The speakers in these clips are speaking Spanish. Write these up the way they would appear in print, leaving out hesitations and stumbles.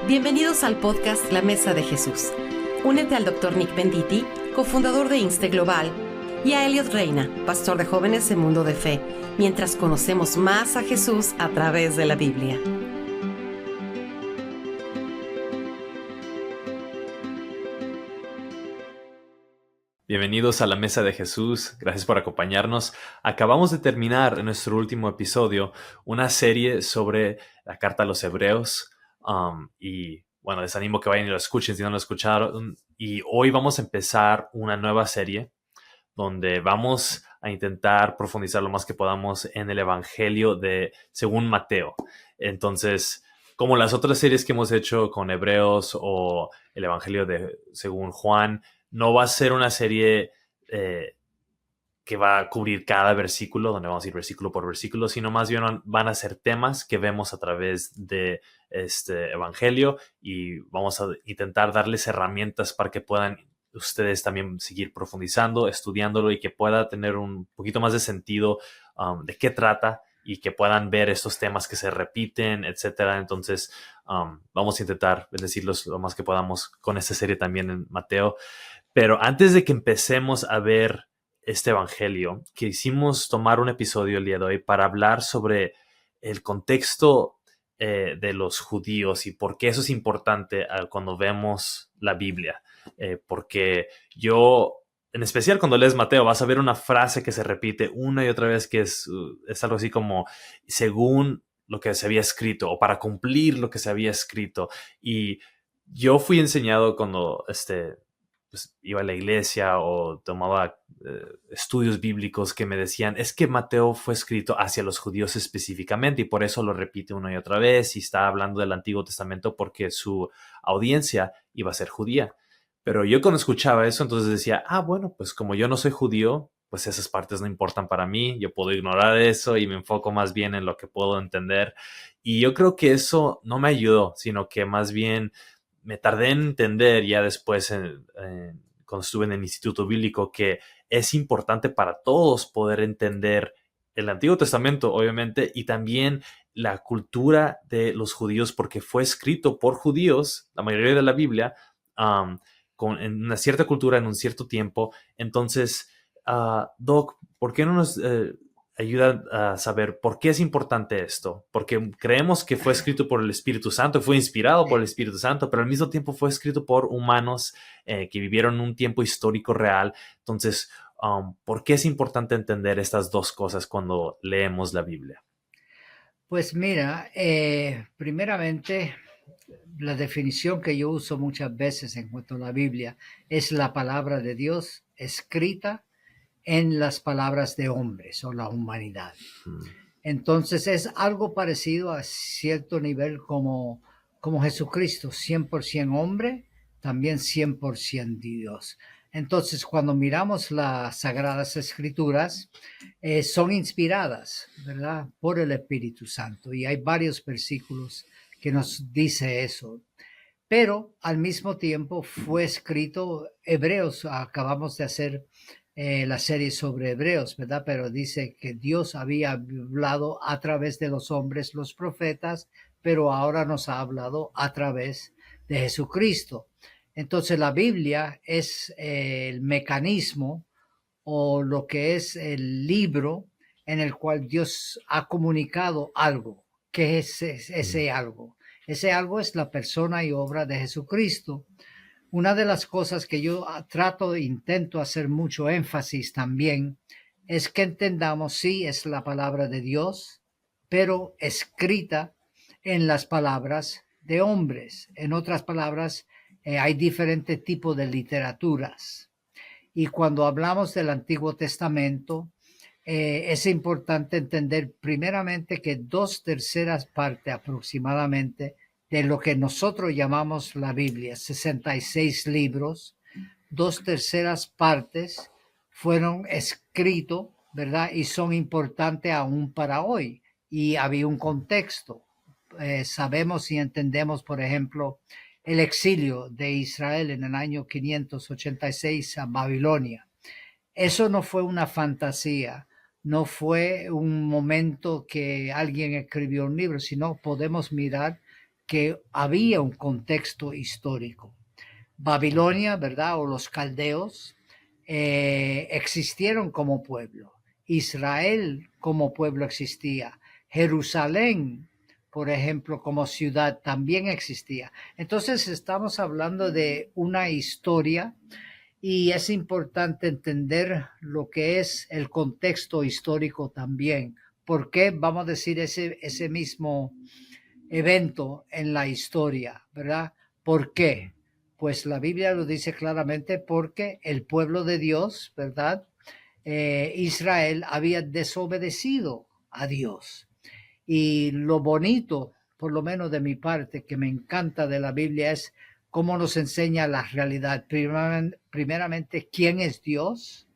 Bienvenidos al podcast La Mesa de Jesús. Únete al Dr. Nick Venditti, cofundador de Inste Global, y a Elliot Reina, pastor de jóvenes en Mundo de Fe, mientras conocemos más a Jesús a través de la Biblia. Bienvenidos a la Mesa de Jesús, gracias por acompañarnos. Acabamos de terminar en nuestro último episodio una serie sobre la carta a los Hebreos y bueno, les animo que vayan y lo escuchen si no lo escucharon. Y hoy vamos a empezar una nueva serie donde vamos a intentar profundizar lo más que podamos en el Evangelio según Mateo. Entonces, como las otras series que hemos hecho con Hebreos o el Evangelio según Juan, no va a ser una serie que va a cubrir cada versículo, donde vamos a ir versículo por versículo, sino más bien van a ser temas que vemos a través de este Evangelio y vamos a intentar darles herramientas para que puedan ustedes también seguir profundizando, estudiándolo y que pueda tener un poquito más de sentido de qué trata y que puedan ver estos temas que se repiten, etcétera. Entonces, vamos a intentar decirlos lo más que podamos con esta serie también en Mateo. Pero antes de que empecemos a ver este evangelio, quisimos tomar un episodio el día de hoy para hablar sobre el contexto de los judíos y por qué eso es importante cuando vemos la Biblia. Porque en especial cuando lees Mateo, vas a ver una frase que se repite una y otra vez que es algo así como según lo que se había escrito o para cumplir lo que se había escrito. Y yo fui enseñado cuando pues, iba a la iglesia o tomaba estudios bíblicos que me decían, es que Mateo fue escrito hacia los judíos específicamente y por eso lo repite una y otra vez y está hablando del Antiguo Testamento porque su audiencia iba a ser judía. Pero yo cuando escuchaba eso, entonces decía, bueno, pues como yo no soy judío, pues esas partes no importan para mí, yo puedo ignorar eso y me enfoco más bien en lo que puedo entender. Y yo creo que eso no me ayudó, sino que más bien me tardé en entender ya después, cuando estuve en el Instituto Bíblico, que es importante para todos poder entender el Antiguo Testamento, obviamente, y también la cultura de los judíos, porque fue escrito por judíos, la mayoría de la Biblia, en una cierta cultura, en un cierto tiempo. Entonces, Doc, ¿por qué no nos ayuda a saber por qué es importante esto? Porque creemos que fue escrito por el Espíritu Santo, fue inspirado por el Espíritu Santo, pero al mismo tiempo fue escrito por humanos que vivieron un tiempo histórico real. Entonces, ¿por qué es importante entender estas dos cosas cuando leemos la Biblia? Pues mira, primeramente, la definición que yo uso muchas veces en cuanto a la Biblia es la palabra de Dios escrita en las palabras de hombres o la humanidad. Entonces es algo parecido a cierto nivel como Jesucristo, 100% hombre, también 100% Dios. Entonces, cuando miramos las Sagradas Escrituras, son inspiradas, ¿verdad?, por el Espíritu Santo. Y hay varios versículos que nos dice eso. Pero al mismo tiempo fue escrito Hebreos. Acabamos de hacer la serie sobre Hebreos, ¿verdad? Pero dice que Dios había hablado a través de los hombres, los profetas, pero ahora nos ha hablado a través de Jesucristo. Entonces la Biblia es el mecanismo o lo que es el libro en el cual Dios ha comunicado algo. ¿Qué es ese algo? Ese algo es la persona y obra de Jesucristo. Una de las cosas que yo intento hacer mucho énfasis también es que entendamos, sí, es la palabra de Dios, pero escrita en las palabras de hombres. En otras palabras, hay diferentes tipos de literaturas. Y cuando hablamos del Antiguo Testamento, es importante entender primeramente que 2/3 partes aproximadamente de lo que nosotros llamamos la Biblia, 66 libros, 2/3 partes fueron escritos, ¿verdad? Y son importantes aún para hoy. Y había un contexto. Sabemos y entendemos, por ejemplo, el exilio de Israel en el año 586 a Babilonia. Eso no fue una fantasía, no fue un momento que alguien escribió un libro, sino podemos mirar que había un contexto histórico. Babilonia, ¿verdad? O los caldeos existieron como pueblo. Israel como pueblo existía. Jerusalén, por ejemplo, como ciudad también existía. Entonces estamos hablando de una historia y es importante entender lo que es el contexto histórico también. ¿Por qué vamos a decir ese mismo evento en la historia, verdad? ¿Por qué? Pues la Biblia lo dice claramente, porque el pueblo de Dios, ¿verdad? Israel había desobedecido a Dios. Y lo bonito, por lo menos de mi parte, que me encanta de la Biblia es cómo nos enseña la realidad. Primeramente, quién es Dios,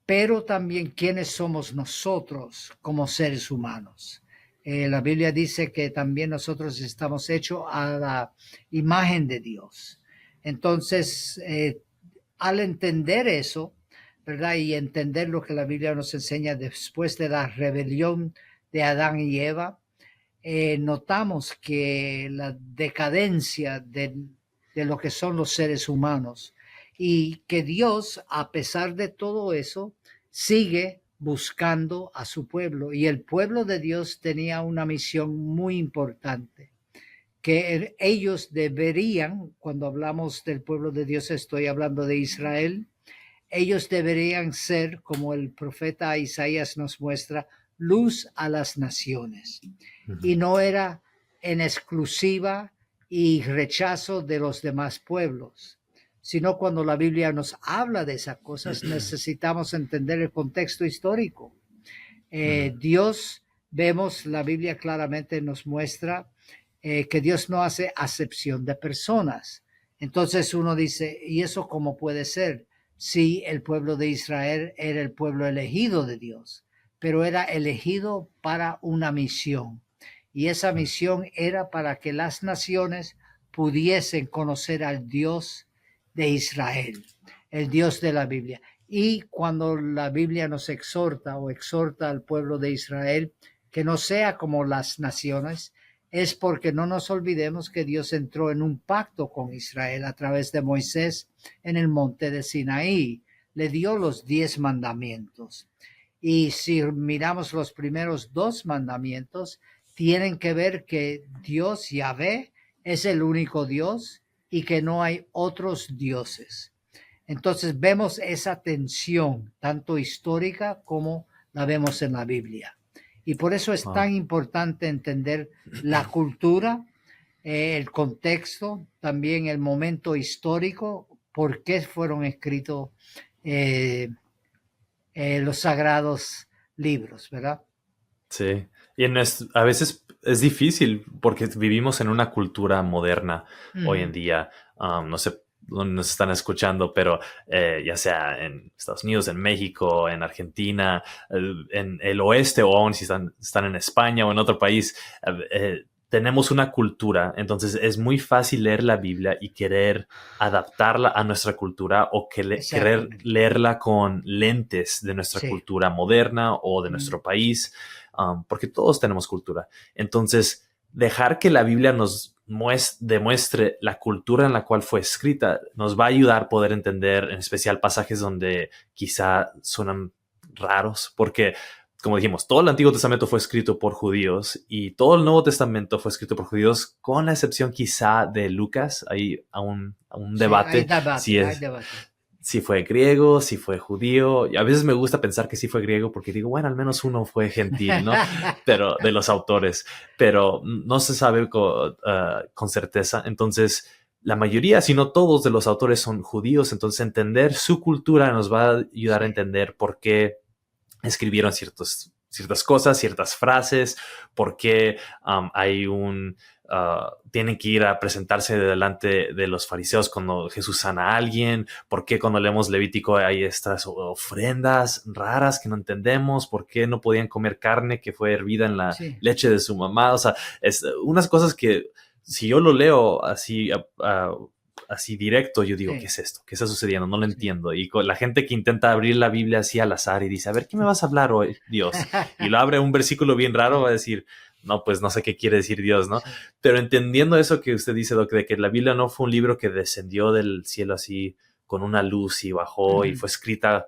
pero también quiénes somos nosotros como seres humanos. La Biblia dice que también nosotros estamos hechos a la imagen de Dios. Entonces, al entender eso, ¿verdad? Y entender lo que la Biblia nos enseña después de la rebelión de Adán y Eva, notamos que la decadencia de lo que son los seres humanos y que Dios, a pesar de todo eso, sigue buscando a su pueblo. Y el pueblo de Dios tenía una misión muy importante, que ellos deberían, cuando hablamos del pueblo de Dios, estoy hablando de Israel, ellos deberían ser, como el profeta Isaías nos muestra, luz a las naciones. Y no era en exclusiva y rechazo de los demás pueblos, sino cuando la Biblia nos habla de esas cosas, necesitamos entender el contexto histórico. Dios, vemos, la Biblia claramente nos muestra que Dios no hace acepción de personas. Entonces uno dice, ¿y eso cómo puede ser? Si el pueblo de Israel era el pueblo elegido de Dios, pero era elegido para una misión. Y esa misión era para que las naciones pudiesen conocer al Dios de Israel, el Dios de la Biblia. Y cuando la Biblia nos exhorta o exhorta al pueblo de Israel que no sea como las naciones, es porque no nos olvidemos que Dios entró en un pacto con Israel a través de Moisés en el monte de Sinaí. Le dio los 10 mandamientos. Y si miramos los primeros 2 mandamientos, tienen que ver que Dios, Yahvé, es el único Dios y que no hay otros dioses. Entonces vemos esa tensión, tanto histórica como la vemos en la Biblia. Y por eso es tan importante entender la cultura, el contexto, también el momento histórico, por qué fueron escritos los sagrados libros, ¿verdad? Sí, y a veces es difícil porque vivimos en una cultura moderna hoy en día. No sé dónde nos están escuchando, pero ya sea en Estados Unidos, en México, en Argentina, en el oeste, o aún si están en España o en otro país, tenemos una cultura. Entonces es muy fácil leer la Biblia y querer adaptarla a nuestra cultura o querer leerla con lentes de nuestra cultura moderna o de nuestro país. Porque todos tenemos cultura. Entonces, dejar que la Biblia nos demuestre la cultura en la cual fue escrita nos va a ayudar a poder entender, en especial pasajes donde quizá suenan raros, porque, como dijimos, todo el Antiguo Testamento fue escrito por judíos y todo el Nuevo Testamento fue escrito por judíos, con la excepción quizá de Lucas. Hay un debate, si fue griego, si fue judío. Y a veces me gusta pensar que sí fue griego porque digo, bueno, al menos uno fue gentil, ¿no? Pero de los autores. Pero no se sabe con certeza. Entonces, la mayoría, si no todos de los autores son judíos. Entonces, entender su cultura nos va a ayudar a entender por qué escribieron ciertas cosas, ciertas frases, por qué hay tienen que ir a presentarse delante de los fariseos cuando Jesús sana a alguien, por qué cuando leemos Levítico hay estas ofrendas raras que no entendemos, por qué no podían comer carne que fue hervida en la leche de su mamá. O sea, es unas cosas que si yo lo leo así directo, yo digo, ¿qué es esto? ¿Qué está sucediendo? No lo entiendo. Y con la gente que intenta abrir la Biblia así al azar y dice, a ver, ¿qué me vas a hablar hoy, Dios? Y lo abre un versículo bien raro, va a decir, no, pues no sé qué quiere decir Dios, ¿no? Sí. Pero entendiendo eso que usted dice, Doc, de que la Biblia no fue un libro que descendió del cielo así con una luz y bajó y fue escrita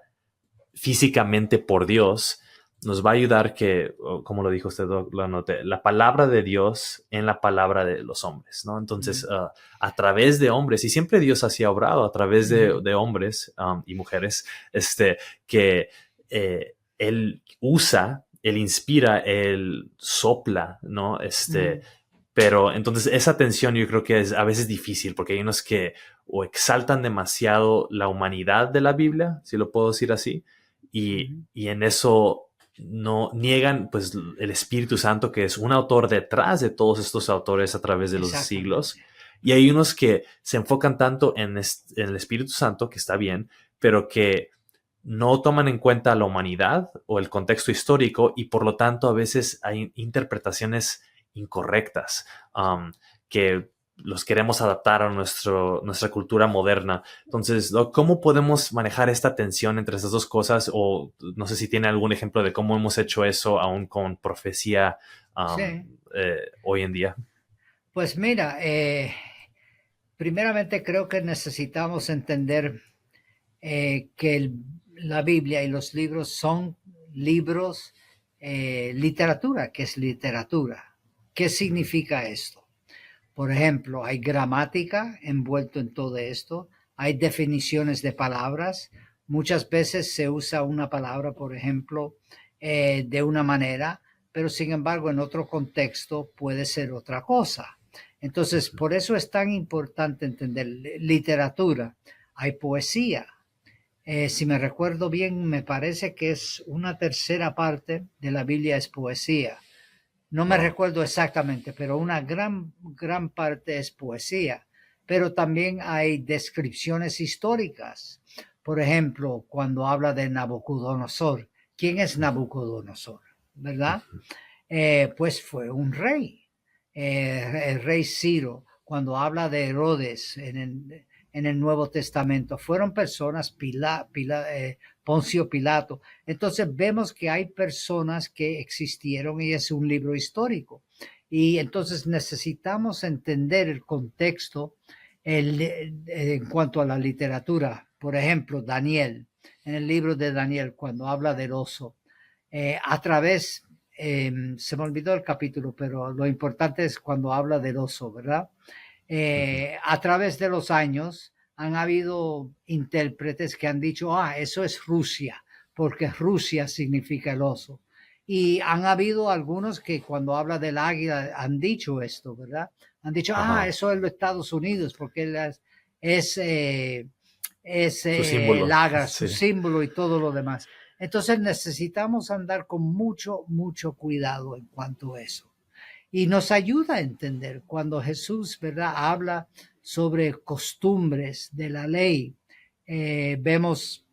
físicamente por Dios, nos va a ayudar que, como lo dijo usted, lo anoté, la palabra de Dios en la palabra de los hombres, ¿no? Entonces, a través de hombres, y siempre Dios así ha obrado, a través de hombres y mujeres, que Él usa, Él inspira, Él sopla, ¿no? Pero entonces esa tensión yo creo que es a veces difícil, porque hay unos que o exaltan demasiado la humanidad de la Biblia, si lo puedo decir así, y en eso no niegan pues el Espíritu Santo, que es un autor detrás de todos estos autores a través de los siglos. Y hay unos que se enfocan tanto en el Espíritu Santo, que está bien, pero que no toman en cuenta la humanidad o el contexto histórico, y por lo tanto a veces hay interpretaciones incorrectas que los queremos adaptar a nuestra cultura moderna. Entonces, ¿cómo podemos manejar esta tensión entre esas dos cosas? O no sé si tiene algún ejemplo de cómo hemos hecho eso aún con profecía hoy en día. Pues mira, primeramente creo que necesitamos entender que la Biblia y los libros son libros, literatura, que es literatura. ¿Qué significa esto? Por ejemplo, hay gramática envuelto en todo esto, hay definiciones de palabras. Muchas veces se usa una palabra, por ejemplo, de una manera, pero sin embargo en otro contexto puede ser otra cosa. Entonces, por eso es tan importante entender literatura. Hay poesía. Si me recuerdo bien, me parece que es una tercera parte de la Biblia es poesía. No me recuerdo exactamente, pero una gran parte es poesía. Pero también hay descripciones históricas. Por ejemplo, cuando habla de Nabucodonosor. ¿Quién es Nabucodonosor? ¿Verdad? Pues fue un rey. El rey Ciro, cuando habla de Herodes en el Nuevo Testamento, fueron personas, Poncio Pilato. Entonces vemos que hay personas que existieron y es un libro histórico. Y entonces necesitamos entender el contexto en cuanto a la literatura. Por ejemplo, Daniel, en el libro de Daniel, cuando habla del oso, a través, se me olvidó el capítulo, pero lo importante es cuando habla del oso, ¿verdad? A través de los años han habido intérpretes que han dicho, eso es Rusia, porque Rusia significa el oso. Y han habido algunos que cuando habla del águila han dicho esto, ¿verdad? Han dicho, eso es los Estados Unidos, porque es el águila, su símbolo y todo lo demás. Entonces necesitamos andar con mucho cuidado en cuanto a eso. Y nos ayuda a entender cuando Jesús, ¿verdad?, habla sobre costumbres de la ley. Vemos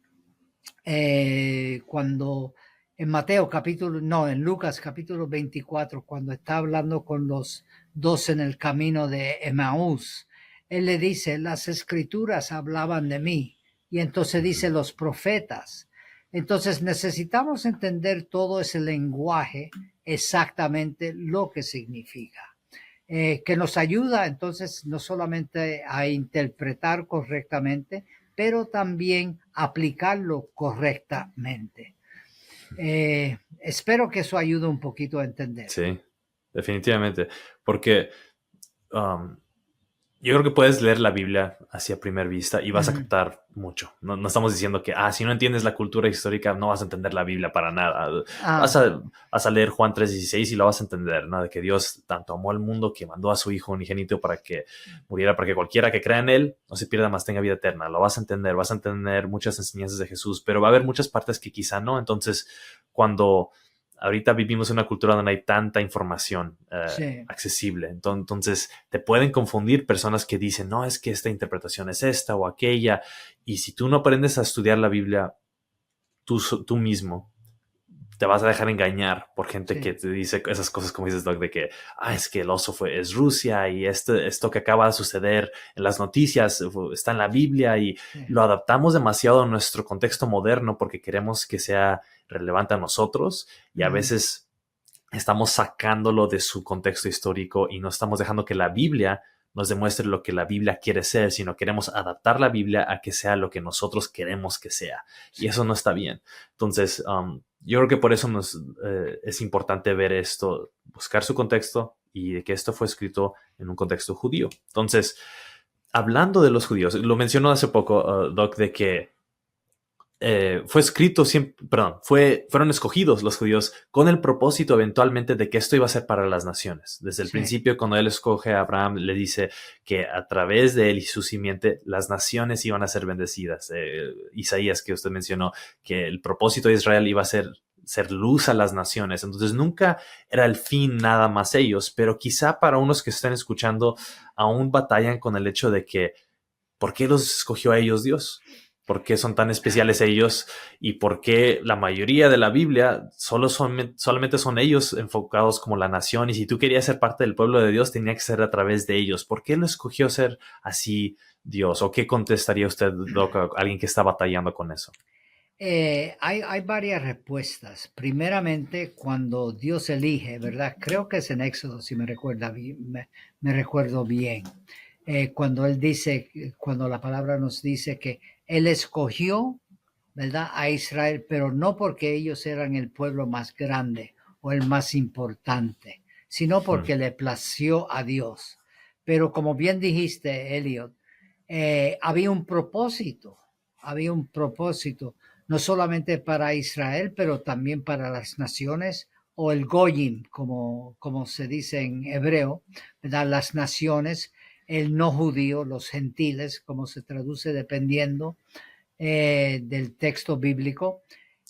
cuando en Lucas capítulo 24, cuando está hablando con los dos en el camino de Emaús, él le dice, las escrituras hablaban de mí. Y entonces dice los profetas. Entonces necesitamos entender todo ese lenguaje, exactamente lo que significa, que nos ayuda entonces no solamente a interpretar correctamente, pero también aplicarlo correctamente. Espero que eso ayude un poquito a entender. Sí, definitivamente, porque yo creo que puedes leer la Biblia así a primera vista y vas a captar mucho. No estamos diciendo que, si no entiendes la cultura histórica, no vas a entender la Biblia para nada. Vas a leer Juan 3:16 y lo vas a entender, ¿no? De que Dios tanto amó al mundo que mandó a su Hijo unigénito para que muriera, para que cualquiera que crea en Él no se pierda, mas tenga vida eterna. Lo vas a entender muchas enseñanzas de Jesús, pero va a haber muchas partes que quizá no. Entonces, cuando ahorita vivimos en una cultura donde hay tanta información accesible. Entonces, te pueden confundir personas que dicen, no, es que esta interpretación es esta o aquella. Y si tú no aprendes a estudiar la Biblia tú mismo, te vas a dejar engañar por gente que te dice esas cosas, como dices, Doc, de que, es que el oso es Rusia y esto que acaba de suceder en las noticias está en la Biblia, y lo adaptamos demasiado a nuestro contexto moderno porque queremos que sea relevante a nosotros, y a veces estamos sacándolo de su contexto histórico y no estamos dejando que la Biblia nos demuestre lo que la Biblia quiere ser, sino queremos adaptar la Biblia a que sea lo que nosotros queremos que sea. Y eso no está bien. Entonces, yo creo que por eso es importante ver esto, buscar su contexto y de que esto fue escrito en un contexto judío. Entonces, hablando de los judíos, lo mencionó hace poco, Doc, de que fue escrito siempre, perdón, fueron escogidos los judíos con el propósito eventualmente de que esto iba a ser para las naciones. Desde el principio, cuando él escoge a Abraham, le dice que a través de él y su simiente, las naciones iban a ser bendecidas. Isaías, que usted mencionó, que el propósito de Israel iba a ser luz a las naciones. Entonces nunca era el fin nada más ellos, pero quizá para unos que estén escuchando aún batallan con el hecho de que ¿por qué los escogió a ellos Dios? ¿Por qué son tan especiales ellos? ¿Y por qué la mayoría de la Biblia solamente son ellos enfocados como la nación? Y si tú querías ser parte del pueblo de Dios, tenía que ser a través de ellos. ¿Por qué lo escogió ser así Dios? ¿O qué contestaría usted, Doc, a alguien que está batallando con eso? Hay varias respuestas. Primeramente, cuando Dios elige, ¿verdad? Creo que es en Éxodo, si me recuerda bien, me recuerdo bien. Cuando él dice, cuando la palabra nos dice que él escogió, ¿verdad?, a Israel, pero no porque ellos eran el pueblo más grande o el más importante, sino porque le plació a Dios. Pero como bien dijiste, Elliot, había un propósito, no solamente para Israel, pero también para las naciones, o el Goyim, como se dice en hebreo, ¿verdad?, las naciones, el no judío, los gentiles, como se traduce dependiendo del texto bíblico.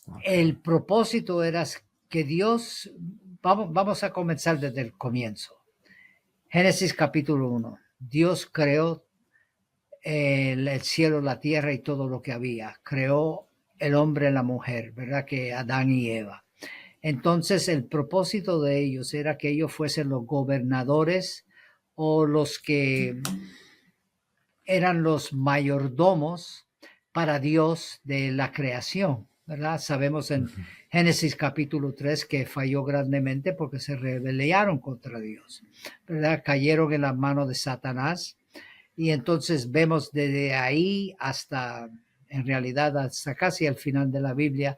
Okay. El propósito era que Dios, vamos a comenzar desde el comienzo. Génesis capítulo 1. Dios creó el cielo, la tierra y todo lo que había. Creó el hombre y la mujer, ¿verdad? Que Adán y Eva. Entonces el propósito de ellos era que ellos fuesen los gobernadores o los que eran los mayordomos para Dios de la creación, ¿verdad? Sabemos en Génesis capítulo 3 que falló grandemente porque se rebelaron contra Dios, ¿verdad? Cayeron en las manos de Satanás y entonces vemos desde ahí hasta, en realidad, hasta casi al final de la Biblia,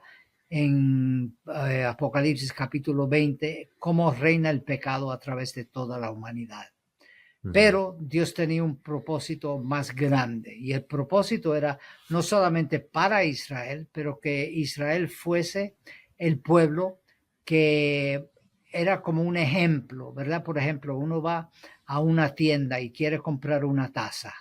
en Apocalipsis capítulo 20, cómo reina el pecado a través de toda la humanidad. Pero Dios tenía un propósito más grande y el propósito era no solamente para Israel, pero que Israel fuese el pueblo que era como un ejemplo, ¿verdad? Por ejemplo, uno va a una tienda y quiere comprar una taza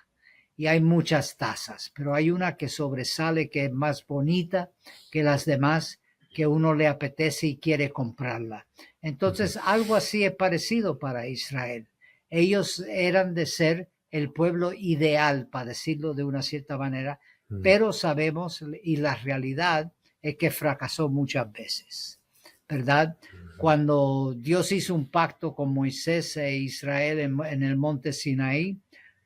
y hay muchas tazas, pero hay una que sobresale, que es más bonita que las demás, que uno le apetece y quiere comprarla. Entonces, algo así es parecido para Israel. Ellos eran de ser el pueblo ideal, para decirlo de una cierta manera, pero sabemos, y la realidad es que fracasó muchas veces, ¿verdad? Cuando Dios hizo un pacto con Moisés e Israel en el monte Sinaí,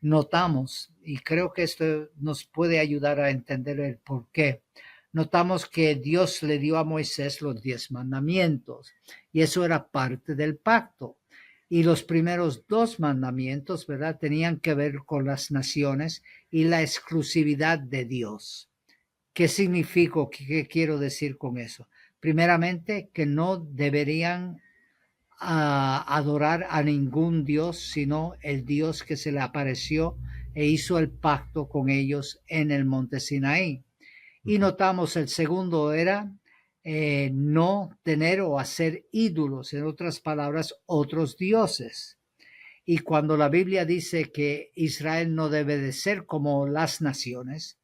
notamos, y creo que esto nos puede ayudar a entender el por qué, notamos que Dios le dio a Moisés los 10 mandamientos, y eso era parte del pacto. Y los primeros 2 mandamientos, ¿verdad?, tenían que ver con las naciones y la exclusividad de Dios. ¿Qué significa? ¿Qué quiero decir con eso? Primeramente, que no deberían adorar a ningún Dios, sino el Dios que se le apareció e hizo el pacto con ellos en el monte Sinaí. Y notamos el segundo era no tener o hacer ídolos, en otras palabras, otros dioses. Y cuando la Biblia dice que Israel no debe de ser como las naciones,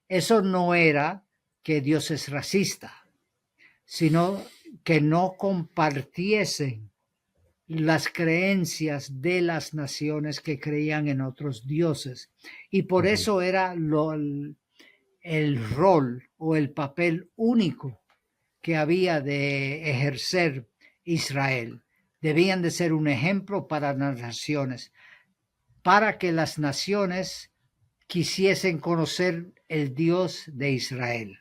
eso no era que Dios es racista, sino que no compartiesen las creencias de las naciones que creían en otros dioses. Y por eso era el rol o el papel único que había de ejercer Israel. Debían de ser un ejemplo para las naciones, para que las naciones quisiesen conocer el Dios de Israel.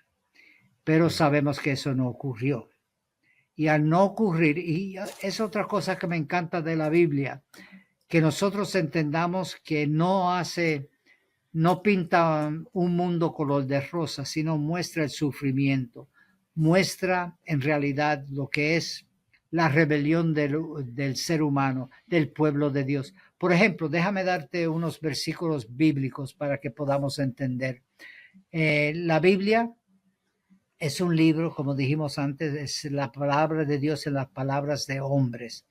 Pero sabemos que eso no ocurrió. Y al no ocurrir, y es otra cosa que me encanta de la Biblia, que nosotros entendamos que no pinta un mundo color de rosa, sino muestra el sufrimiento, muestra en realidad lo que es la rebelión del ser humano, del pueblo de Dios. Por ejemplo, déjame darte unos versículos bíblicos para que podamos entender. La Biblia es un libro, como dijimos antes, es la palabra de Dios en las palabras de hombres.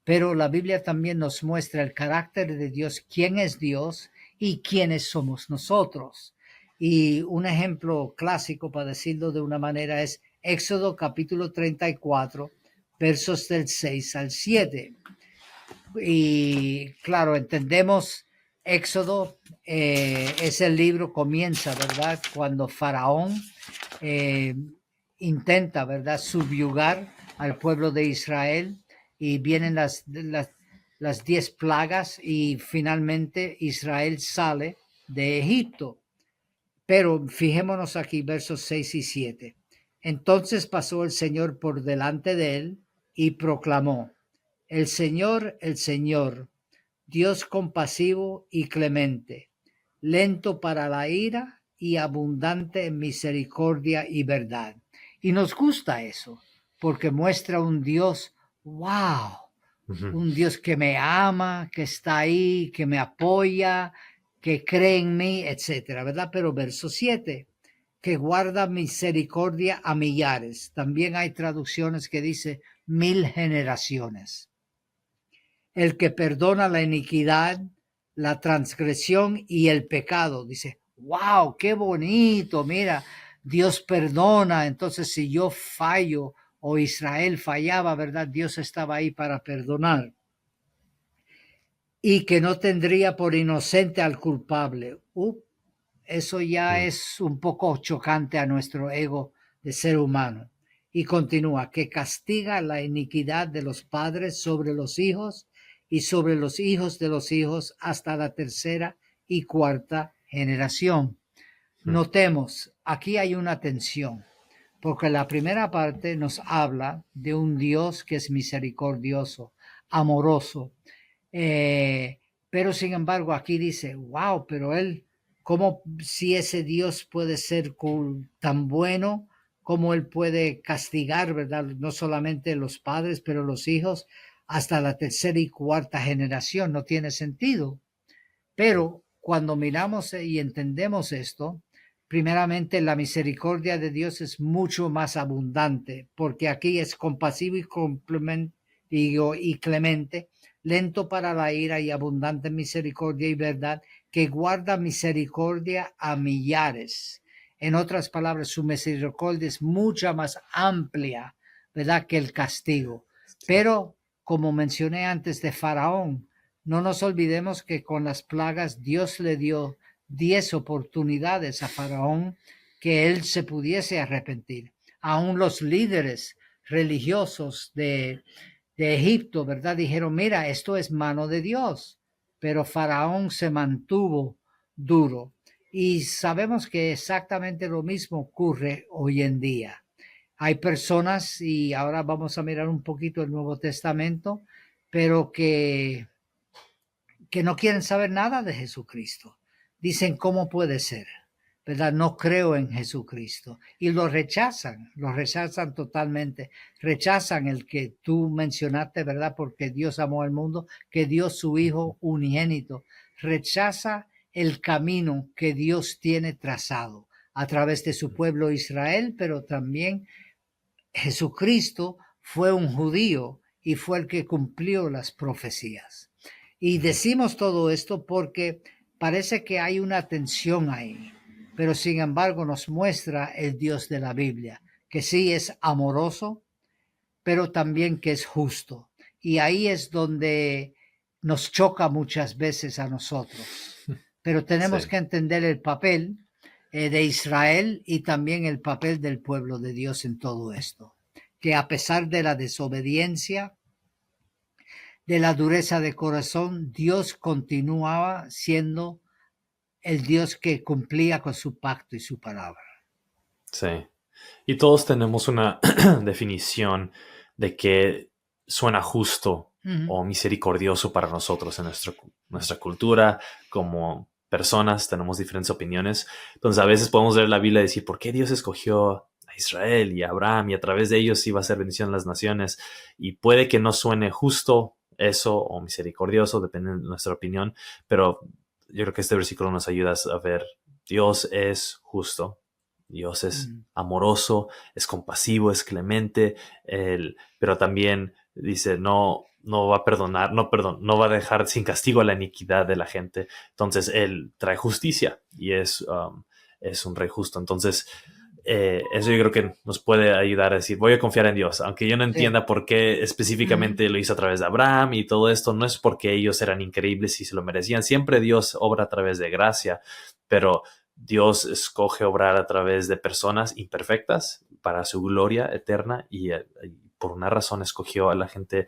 Pero la Biblia también nos muestra el carácter de Dios, quién es Dios y quiénes somos nosotros. Y un ejemplo clásico, para decirlo de una manera, es Éxodo capítulo 34, versos del 6 al 7. Y claro, entendemos Éxodo, es el libro, comienza, ¿verdad? Cuando Faraón intenta, ¿verdad?, subyugar al pueblo de Israel y vienen las 10 plagas y finalmente Israel sale de Egipto. Pero fijémonos aquí, versos 6 y 7. Entonces pasó el Señor por delante de él y proclamó: el Señor, Dios compasivo y clemente, lento para la ira y abundante en misericordia y verdad. Y nos gusta eso, porque muestra un Dios, wow, un Dios que me ama, que está ahí, que me apoya, que cree en mí, etcétera, ¿verdad? Pero verso 7, que guarda misericordia a millares. También hay traducciones que dice 1000 generaciones. El que perdona la iniquidad, la transgresión y el pecado. Dice, wow, qué bonito, mira, Dios perdona. Entonces, si yo fallo o Israel fallaba, ¿verdad? Dios estaba ahí para perdonar. Y que no tendría por inocente al culpable. Eso ya es un poco chocante a nuestro ego de ser humano. Y continúa, que castiga la iniquidad de los padres sobre los hijos y sobre los hijos de los hijos hasta la tercera y cuarta generación. Notemos, aquí hay una tensión, porque la primera parte nos habla de un Dios que es misericordioso, amoroso, pero sin embargo aquí dice, wow, pero él, ¿cómo si ese Dios puede ser tan bueno? ¿Cómo él puede castigar, verdad? No solamente los padres, pero los hijos hasta la tercera y cuarta generación. No tiene sentido. Pero cuando miramos y entendemos esto, primeramente la misericordia de Dios es mucho más abundante, porque aquí es compasivo y clemente, lento para la ira y abundante en misericordia y verdad, que guarda misericordia a millares. En otras palabras, su misericordia es mucha más amplia, ¿verdad?, que el castigo. Pero, como mencioné antes de Faraón, no nos olvidemos que con las plagas Dios le dio 10 oportunidades a Faraón que él se pudiese arrepentir. Aún los líderes religiosos de Egipto, ¿verdad?, dijeron, mira, esto es mano de Dios. Pero Faraón se mantuvo duro. Y sabemos que exactamente lo mismo ocurre hoy en día. Hay personas, y ahora vamos a mirar un poquito el Nuevo Testamento, pero que no quieren saber nada de Jesucristo. Dicen, ¿cómo puede ser? ¿Verdad? No creo en Jesucristo. Y lo rechazan totalmente. Rechazan el que tú mencionaste, ¿verdad? Porque Dios amó al mundo, que dio su Hijo unigénito. Rechaza el camino que Dios tiene trazado a través de su pueblo Israel, pero también Jesucristo fue un judío y fue el que cumplió las profecías. Y decimos todo esto porque parece que hay una tensión ahí, pero sin embargo nos muestra el Dios de la Biblia, que sí es amoroso, pero también que es justo. Y ahí es donde nos choca muchas veces a nosotros. Pero tenemos que entender el papel de Israel y también el papel del pueblo de Dios en todo esto. Que a pesar de la desobediencia, de la dureza de corazón, Dios continuaba siendo el Dios que cumplía con su pacto y su palabra. Sí. Y todos tenemos una definición de qué suena justo Ujú. o misericordioso para nosotros en nuestra cultura. Como personas tenemos diferentes opiniones. Entonces a veces podemos leer la Biblia y decir, ¿por qué Dios escogió a Israel y a Abraham y a través de ellos iba a ser bendición a las naciones? Y puede que no suene justo eso o misericordioso, depende de nuestra opinión, pero yo creo que este versículo nos ayuda a ver, Dios es justo, Dios es Mm. amoroso, es compasivo, es clemente, pero también dice, no va a perdonar, no va a dejar sin castigo a la iniquidad de la gente. Entonces, Él trae justicia y es un rey justo. Entonces, eso yo creo que nos puede ayudar a decir, voy a confiar en Dios, aunque yo no Sí. entienda por qué Ujú. específicamente lo hizo a través de Abraham y todo esto, no es porque ellos eran increíbles y se lo merecían, siempre Dios obra a través de gracia, pero Dios escoge obrar a través de personas imperfectas para su gloria eterna y por una razón escogió a la gente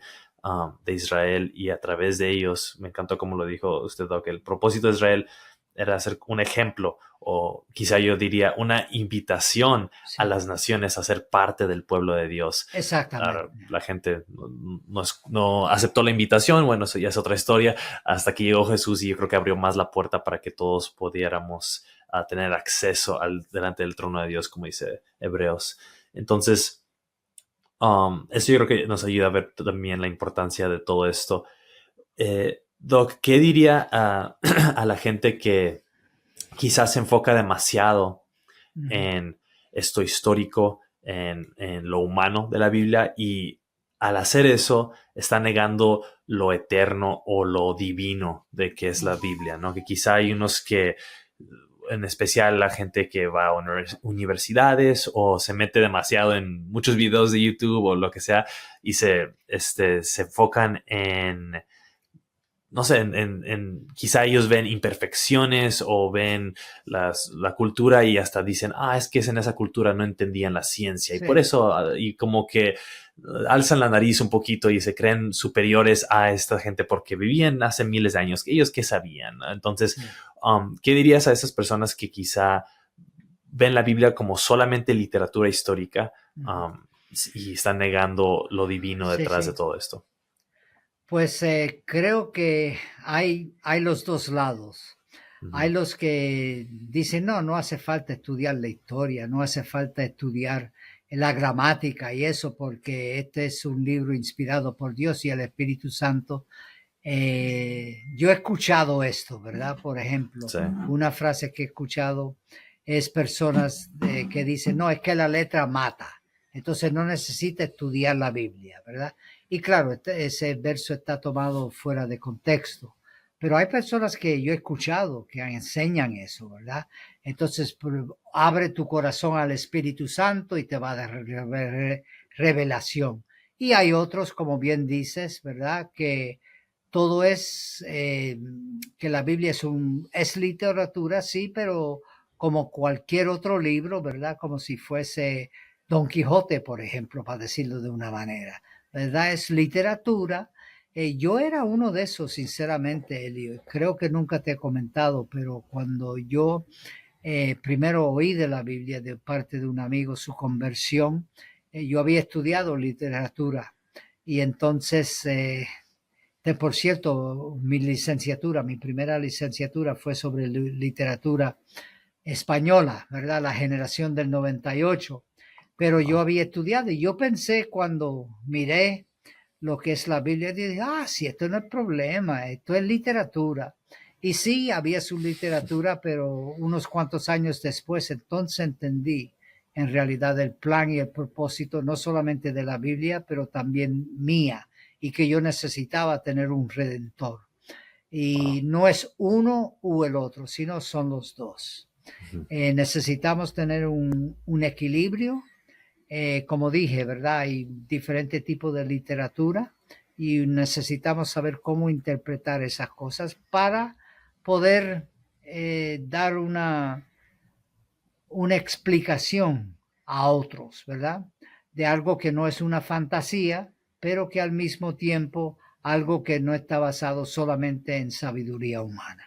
de Israel y a través de ellos, me encantó como lo dijo usted, Doc, el propósito de Israel era ser un ejemplo o quizá yo diría una invitación a Sí, las naciones a ser parte del pueblo de Dios. Ahora, exactamente. la gente no aceptó la invitación, bueno, eso ya es otra historia, hasta que llegó Jesús y yo creo que abrió más la puerta para que todos pudiéramos tener acceso delante del trono de Dios, como dice Hebreos. Entonces, eso yo creo que nos ayuda a ver también la importancia de todo esto. Doc, ¿qué diría a la gente que quizás se enfoca demasiado Ujú. en esto histórico, en lo humano de la Biblia y al hacer eso está negando lo eterno o lo divino de que es la Biblia, ¿no? Que quizá hay unos que, en especial la gente que va a universidades o se mete demasiado en muchos videos de YouTube o lo que sea y se enfocan en no sé, quizá ellos ven imperfecciones o ven la cultura y hasta dicen, es que es en esa cultura no entendían la ciencia y por Sí. eso, y como que alzan la nariz un poquito y se creen superiores a esta gente porque vivían hace miles de años, ellos qué sabían, ¿no? Entonces, Sí. ¿qué dirías a esas personas que quizá ven la Biblia como solamente literatura histórica, Ujú. um, y están negando lo divino Sí, detrás de sí. todo esto? Pues creo que hay los dos lados. Hay Ujú. los que dicen, no, no hace falta estudiar la historia, no hace falta estudiar la gramática y eso, porque este es un libro inspirado por Dios y el Espíritu Santo. Yo he escuchado esto, ¿verdad? Por ejemplo, Sí. una frase que he escuchado es personas que dicen, no, es que la letra mata, entonces no necesita estudiar la Biblia, ¿verdad? Y claro, ese verso está tomado fuera de contexto, pero hay personas que yo he escuchado que enseñan eso, ¿verdad? Entonces, abre tu corazón al Espíritu Santo y te va a dar revelación. Y hay otros, como bien dices, ¿verdad? Que todo es, que la Biblia es literatura, sí, pero como cualquier otro libro, ¿verdad? Como si fuese Don Quijote, por ejemplo, para decirlo de una manera, ¿verdad? Es literatura. Yo era uno de esos, sinceramente, Elio. Creo que nunca te he comentado, pero cuando yo primero oí de la Biblia de parte de un amigo su conversión, yo había estudiado literatura y entonces por cierto, mi primera licenciatura fue sobre literatura española, ¿verdad? La generación del 98. Pero yo Wow. había estudiado y yo pensé cuando miré lo que es la Biblia, dije, sí, esto no es problema, esto es literatura. Y sí, había su literatura, pero unos cuantos años después, entonces entendí en realidad el plan y el propósito, no solamente de la Biblia, pero también mía, y que yo necesitaba tener un redentor. Wow. Y no es uno u el otro, sino son los dos. Ujú. Necesitamos tener un equilibrio, como dije, ¿verdad? Hay diferentes tipos de literatura y necesitamos saber cómo interpretar esas cosas para poder dar una explicación a otros, ¿verdad? De algo que no es una fantasía, pero que al mismo tiempo algo que no está basado solamente en sabiduría humana.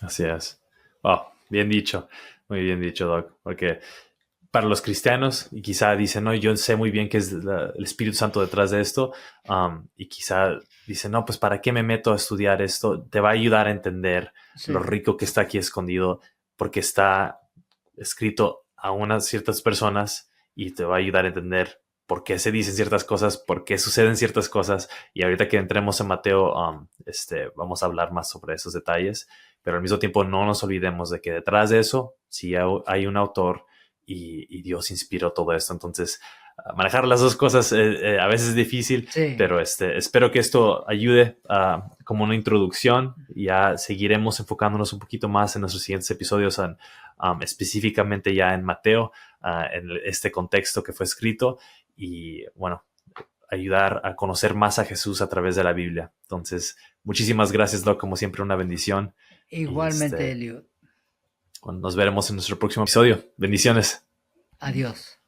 Así es. Wow, bien dicho. Muy bien dicho, Doc. Porque para los cristianos, y quizá dicen, no, yo sé muy bien que es el Espíritu Santo detrás de esto, y quizá dicen, no, pues ¿para qué me meto a estudiar esto? Te va a ayudar a entender Sí, lo rico que está aquí escondido, porque está escrito a unas ciertas personas y te va a ayudar a entender por qué se dicen ciertas cosas, por qué suceden ciertas cosas. Y ahorita que entremos en Mateo, vamos a hablar más sobre esos detalles, pero al mismo tiempo no nos olvidemos de que detrás de eso sí hay un autor y Dios inspiró todo esto. Entonces, manejar las dos cosas a veces es difícil, sí. pero espero que esto ayude como una introducción. Ya seguiremos enfocándonos un poquito más en nuestros siguientes episodios, específicamente ya en Mateo, en este contexto que fue escrito y, bueno, ayudar a conocer más a Jesús a través de la Biblia. Entonces, muchísimas gracias, Doc, como siempre, una bendición. Y Igualmente, Elliot. nos veremos en nuestro próximo episodio. Bendiciones. Adiós.